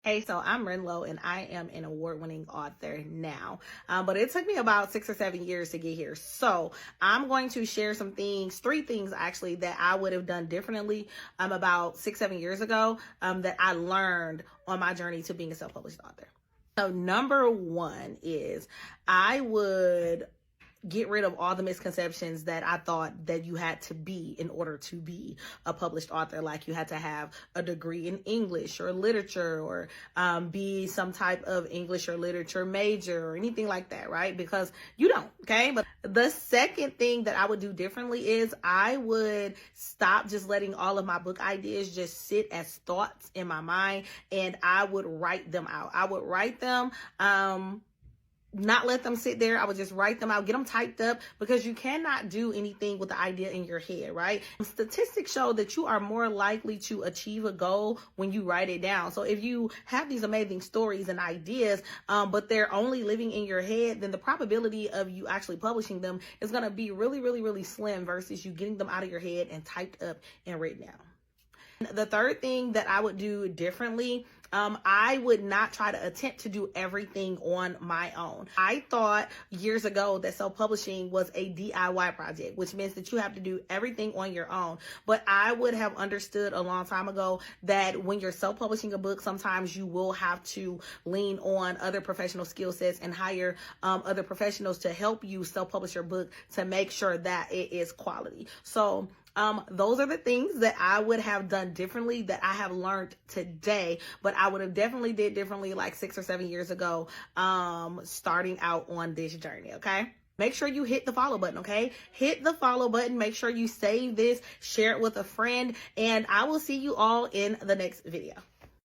Hey, so I'm Renlo and I am an award-winning author now. But it took me about 6 or 7 years to get here. So I'm going to share some things, 3 things actually, that I would have done differently about 6, 7 years ago that I learned on my journey to being a self-published author. So number 1 is I would get rid of all the misconceptions that I thought that you had to be in order to be a published author. Like you had to have a degree in English or literature or be some type of English or literature major or anything like that, right? Because you don't, okay? But the second thing that I would do differently is I would stop just letting all of my book ideas just sit as thoughts in my mind, and I would write them out. I would write them, not let them sit there. I would just write them out, get them typed up, because you cannot do anything with the idea in your head, right? Statistics show that you are more likely to achieve a goal when you write it down. So if you have these amazing stories and ideas, but they're only living in your head, then the probability of you actually publishing them is going to be really, really, really slim versus you getting them out of your head and typed up and written down. The third thing that I would do differently, I would not try to attempt to do everything on my own. I thought years ago that self-publishing was a DIY project, which means that you have to do everything on your own. But I would have understood a long time ago that when you're self-publishing a book, sometimes you will have to lean on other professional skill sets and hire other professionals to help you self-publish your book to make sure that it is quality. So those are the things that I would have done differently that I have learned today, but I would have definitely did differently like 6 or 7 years ago, starting out on this journey. Okay. Make sure you hit the follow button, okay? Hit the follow button. Make sure you save this, share it with a friend, and I will see you all in the next video.